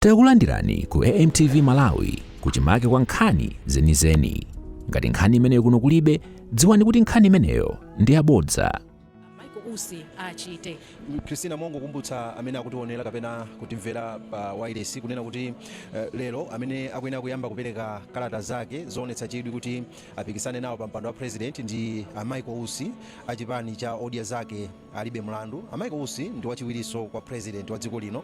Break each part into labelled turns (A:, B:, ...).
A: Takulandirani ku AMTV Malawi kuchimake kwa nkhani zenizeni. Ngati nkhani imeneyo kuno kulibe, dziwani kuti nkhani imeneyo ndi yabodza.
B: Usi achite.
C: Christina Mongo kumbutsa amene akutionera kapena kutimvera pa wireless kunena kuti lero amene akuyenera kuyamba kupereka kalata zake zoonetsa chidwi kuti apikisane nawo pa mpando wa president ndi Michael Usi achipani cha odia zake alibe mlandu. Michael Usi ndi wachiwirinso kwa president wa dziko lino.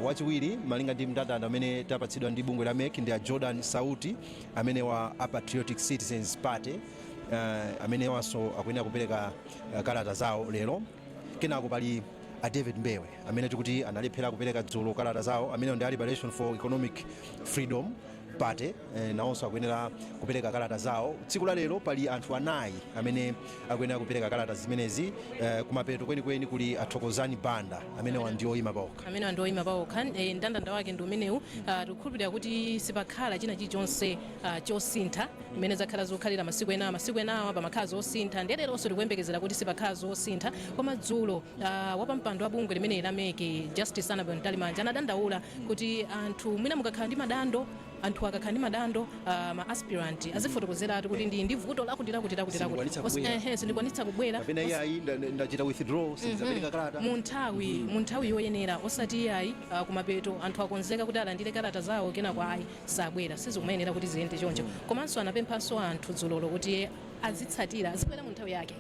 C: Wachiwiri malinga ndi mndandanda amene tapatsidwa ndi bungwe la MEC ndi a Jordan Sauti amene wa Patriotic Citizens Party amene waso akuyenera kupereka kalata zawo lero. Kenako pali a David Mbewe amene tikuti analephera kupereka dzulo kalata zawo amene ndi Liberation for Economic Freedom Party nawonso akuyenera kupereka kalata zawo. Tsiku la lero pali anthu anayi amene akuyenera kupereka kalata zimenezi. Kumapeto kwenikweni kuli Athokozani Banda amene wandioyima pawokha.
B: Amene andioyima pawokha mndandanda wake ndi umenewu. Tikukhulupirira kuti sipakhala china chilichonse chosintha imene zakhala zokhalira masiku enawa pamakhala zosintha. Ndereronso tikuyembekezera kuti sipakhala zosintha. Koma dzulo wapampando wa bungwe limene la MEC Justice Annabel Ntalimanja anadandaula kuti anthu mwina mukakhala ndi madando, anthu akakhala ndi madando ma aspirant azifotokozeratu kuti ndi vuto lakuti sindikwanitsa kubwera
C: kapena iyayi ndachita withdraw sindizapereka kalata
B: mu nthawi yoyenera osati iyayi kumapeto anthu akonzeka kuti alandire kalata zawo kenako ayi sabwera sizikumayenera kuti ziyende choncho. Komanso anapemphanso anthu dzulolo kuti azitsatira azibwera mu nthawi yake.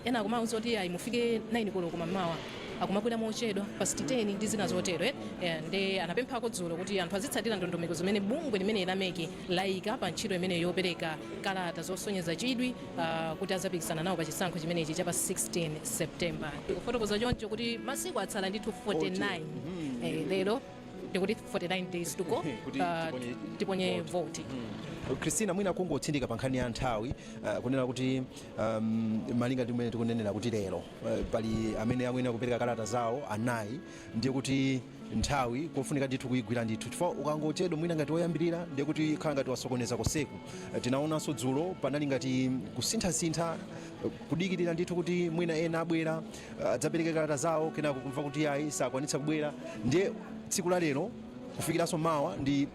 B: Ena akumauza kuti ayi mufike 9 koloko kumamawa akumabwera mochedwa past 10 ndi zina zotero ndi anapemphako dzulo kuti anthu azitsatira ndondomeko zimene bungwe limene la MEC layika pa ntchito imene yopereka kalata zosonyeza chidwi kuti azapikisana nawo pa chisankho chimenechi cha pa 16 September. Tikufotokoza choncho kuti masiku atsala ndithu 49 lero ndikuti 49 days to go tiponye vote.
C: Christina mwina kungotsindika pa nkhani ya nthawi kunena kuti malinga ndi mmene tikunenera kuti lero pali amene akuyenera kupereka kalata zawo anayi, ndiye kuti nthawi kofunika ndithu kuyigwira ndithu chifukwa ukangochedwa mwina ngati woyambirira ndiye kuti khala ngati wasokoneza koseku. Tinaonanso dzulo panali ngati kusinthasintha kudikirira ndithu kuti mwina ena abwera adzapereke kalata zawo kenako kumva kuti ayi sakwanitsa kubwera. Ndiye tsiku la lero kufikiranso mawa ndi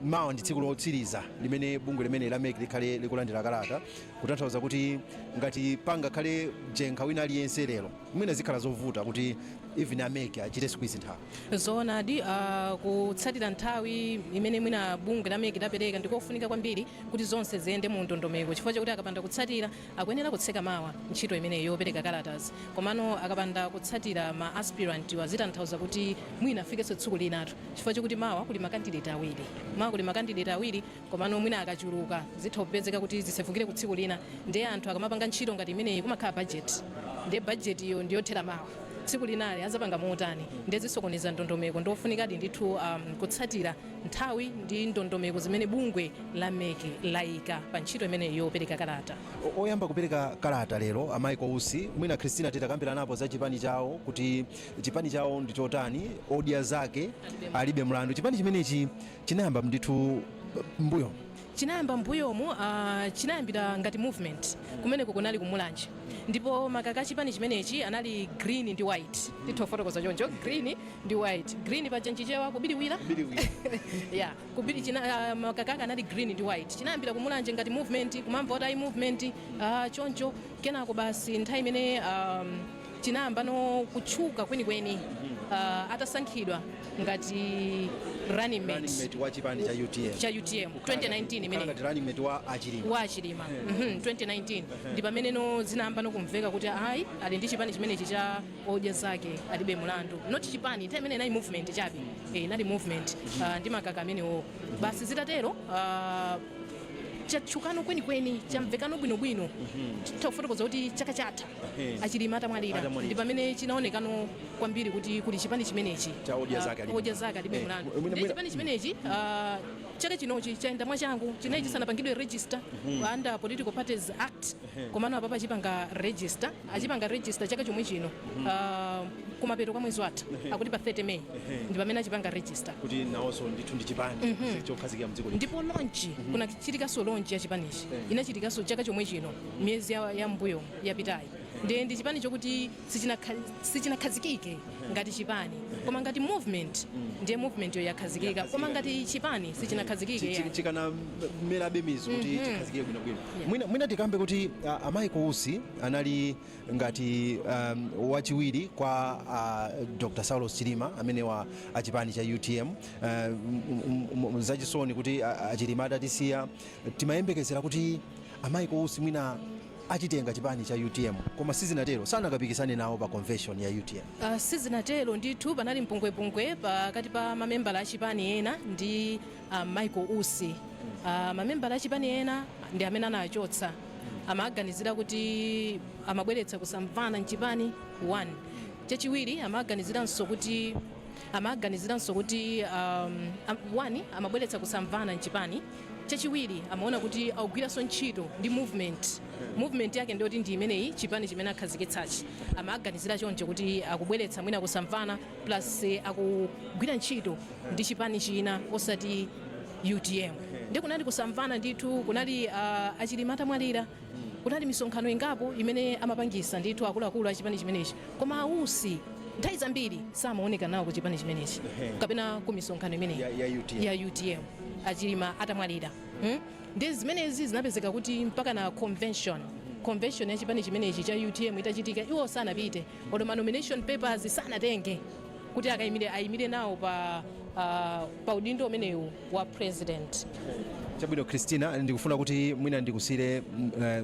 C: tsiku lotsiriza limene bungwe limene la MEC likhale likulandira kalata, kutanthauza kuti ngati pangakhale jenkha wina aliyense lero mwina zikhala zovuta kuti even a MEC achite squeeze nthawi.
B: Zoonadi kutsatira nthawi imene mwina bungwe la MEC lapereka ndikofunika kwambiri kuti zonse ziyende mu ndondomeko, chifukwa chakuti akapanda kutsatira akuyenera kutseka mawa ntchito imene yopereka kalatas. Komano akapanda kutsatira ma aspirant wazitanthauza kuti mwina afikenso tsiku linatu, chifukwa chakuti mawa kuli makandidate awiri komano mwina akachuluka zitha kupezeka kuti zisefukire ku tsiku lina. Ndiye anthu akamapanga ntchito ngati imeneyi kumakhala budget, ndiye budget iyo ndiyothera mawa tsiku linali azapanga motani ndiye zisokoneza ndondomeko. Ndofunikadi ndithu kutsatira nthawi ndi ndondomeko zimene bungwe la MEC layika pa ntchito imene yopereka kalata.
C: Oyamba kupereka kalata lero a Michael Usi mwina Christina titakambira napo za chipani chawo kuti chipani chawo ndi chotani, odia zake alibe mlandu. Chipani chimenechi chinayamba ndithu mbuyo
B: chinayamba mbuyomu chinayambira ngati movement kumene kunali kumulanje, ndipo makaka chipani chimenechi anali green ndi white. Titofotokoza choncho green ndi white. Green pa chanchichewa kubiriwira yeah, kubiri makaka anali green ndi white. Chinayambira kumulanje ngati movement kumamva kuti movement choncho kenako basi nthawi imene chinayamba no kutchuka kwenikweni atasankhidwa ngati running mate
C: wa chipani cha UTM
B: 2019 imene
C: ngati running mate wa Achilima
B: 2019 ndi pamene no zinayamba no kumveka kuti ayi ali ndi chipani chimenechi cha odia zake alibe mulandu. Not chipani nthawi imene inali movement chabe inali movement ndi makaka amenewo. Basi zitatero chatchukano kwenikweni chamvekano bwinobwino tikufotokoza kuti chaka chatha Achilima atamwalira ndi pamene chinaonekano kwambiri kuti kuli chipani chimenechi
C: cha odia zake
B: alibe mulandu. Ndi chipani chimenechi chaka chinochi chaenda mwachangu chinechi sanapangidwe register under Political Parties Act, komano apapa achipanga register chaka chomwe chino kumapeto kwa mwezi watha akuti pa 30 May ndi pamene achipanga register
C: kuti nawonso ndithu ndi chipani chokhazikika mdziko lino.
B: Ndipo launch kunachitikaso launch ya chipanichi inachitikaso chaka chomwe chino miyezi ya mbuyo yapitayi ndi chipani chokuti sichinakhazikike ngati chipani koma ngati movement ndiye movement yo yakhazikika koma ngati chipani sichinakhazikike
C: chikana mera bemizo kuti chikhazikike bwinobwino mwina tikambe kuti amayi Kousi anali ngati wachiwiri kwa Dr. Saulos Chilima amene wa achipani cha UTM zachisoni kuti Chilima atatisiya timayembekezera kuti amayi Kousi mwina achitenga chipani cha UTM koma sizinatero sanakapikisane nawo pa convention ya UTM.
B: Sizinatero ndithu panali mpungwepungwe pakati pa mamembala a chipani ena ndi Michael Kousi. Mamembala a chipani ena ndi amene anachotsa amaganizira kuti amabweretsa kusamvana mchipani 1. Chachiwiri amaganiziranso kuti 1 amabweretsa kusamvana mchipani. Chachiwiri amaona kuti akugwiranso ntchito ndi movement yake ndiyoti ndi imeneyi chipani chimene akhazikitsachi amaganizira choncho kuti akubweretsa mwina kusamvana plus akugwira ntchito ndi chipani china osati UTM. Ndi kunali kusamvana ndithu kunali Achilima atamwalira kunali misonkhano ingapo imene amapangisa ndithu akuluakulu a chipani chimenechi koma Kousi nthawi zambiri samaoneka nawo ku chipani chimenechi kapena ku misonkhano imeneyi ya UTM Achilima atamwalira. Ndi zimenezi zinapezeka kuti mpaka na convention ya chipani chimenechi cha UTM itachitika iwo sanapite odo ma nomination papers sanatenge kuti ayimire nawo pa udindo umenewu wa president.
C: Chabwino Christina, ndikufuna kuti mwina ndikusire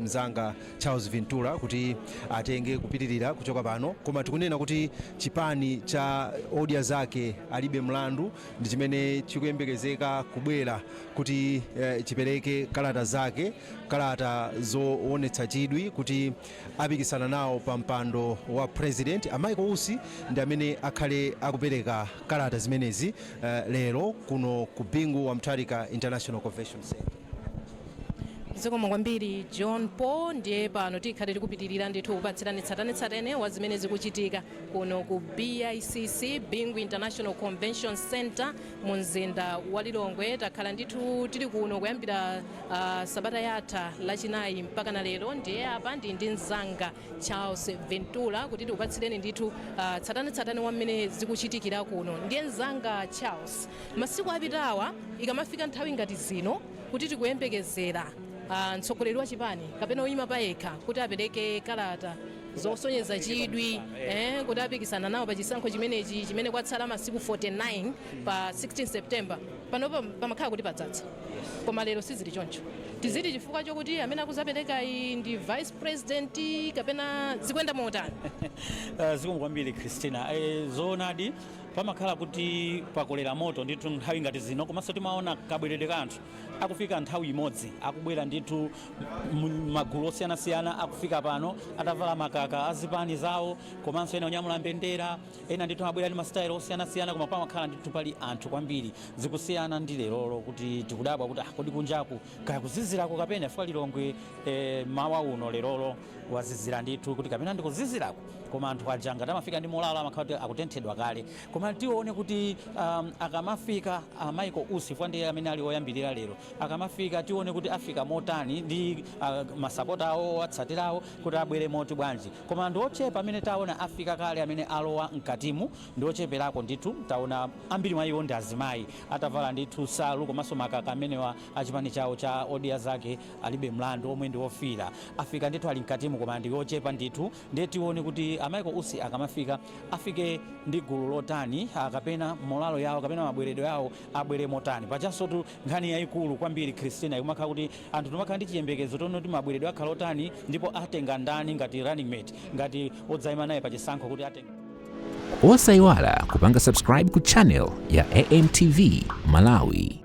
C: mzanga Charles Ventura kuti atenge kupitirira kuchoka pano koma tikunena kuti chipani cha odia zake alibe mlandu ndi chimene chikuyembekezeka kubwera kuti chipereke kalata zake, kalata zoonetsa chidwi kuti apikisana nawo pa mpando wa president. Amayi Kousi ndi amene akhale akupereka kalata zimenezi lero kuno ku Bingu wa Mutharika International Convention Center.
B: Zikomo kwambiri John Paul, ndiye pano tikhale tikupitirira ndithu kupatsirani tsatanetsatane wa zimene zikuchitika kuno ku BICC Bingu International Convention Center mu mzinda wa Lilongwe. Takhala ndithu tili kuno kuyambira sabata yatha lachinayi mpaka na lero. Ndiye apa ndi mzanga Charles Ventura kuti tikupatsireni ndithu tsatanetsatane wa mmene zikuchitikira kuno. Ndiye mzanga Charles, masiku apitawa ikamafika nthawi ngati zino kuti tikuyembekezera mtsogoleri wa chipani kapena oyima payekha kuti apereke kalata zosonyeza chidwi kuti apikisana nawo pa chisankho chimenechi chimene kwatsala masiku 49 pa 16 September panopa pamakhala kuti padzadza koma lero sizili choncho. Tiziti chifukwa chokuti amene akuzapereka ndi vice president kapena zikwenda motani?
D: Zikomo kwambiri Christina. Zoonadi pamakhala kuti pakolera moto ndithu nthawi ngati zino komanso timaona kabwerere kanthu akufika nthawi imodzi akubwera ndithu magulu osiyanasiyana akufika pano atavala makaka azipani zawo komanso ena onyamula mbendera ena ndithu abwera ndi masitayilo osiyanasiyana koma pamakhala ndithu pali anthu kwambiri zikusiyana ndi lerolo kuti tikudabwa kuti kodi kunjaku kaya kuzizirako kapena chifukwa Lilongwe mawa uno lerolo wazizira ndithu kuti kapena ndikuzizirako koma anthu ajanga tamafika ndi molala amakhala kuti akutenthedwa kale koma tione kuti akamafika Michael Kousi fwa ndiye amene ali oyambirira lero akamafika tione kuti afika motani ndi masapota awo atsatirawo kuti abwere moti bwanji koma ndi ochepa amene taona afika kale amene alowa mkatimu ndi ocheperako ndithu taona ambiri mwa iwo ndi azimayi atavala ndithu salu komanso makaka amenewa achipani chawo cha odia zake alibe mlandu omwe ndi ofira afika ndithu ali mkatimu koma ndi ochepa ndithu ndiye tione kuti Michael Kousi akamafika afike ndi gulu lotani kapena molalo yawo kapena mabweredwe yawo abwere motani pachanso tu nkhani yayikulu kwambiri Christina ikumakhala kuti anthu timakhala ndi chiyembekezo tono kuti mabweredwe akhala otani ndipo atenga ndani ngati running mate ngati odzayima naye pa chisankho kuti atenga.
A: Osayiwala kupanga subscribe ku channel ya AMTV Malawi.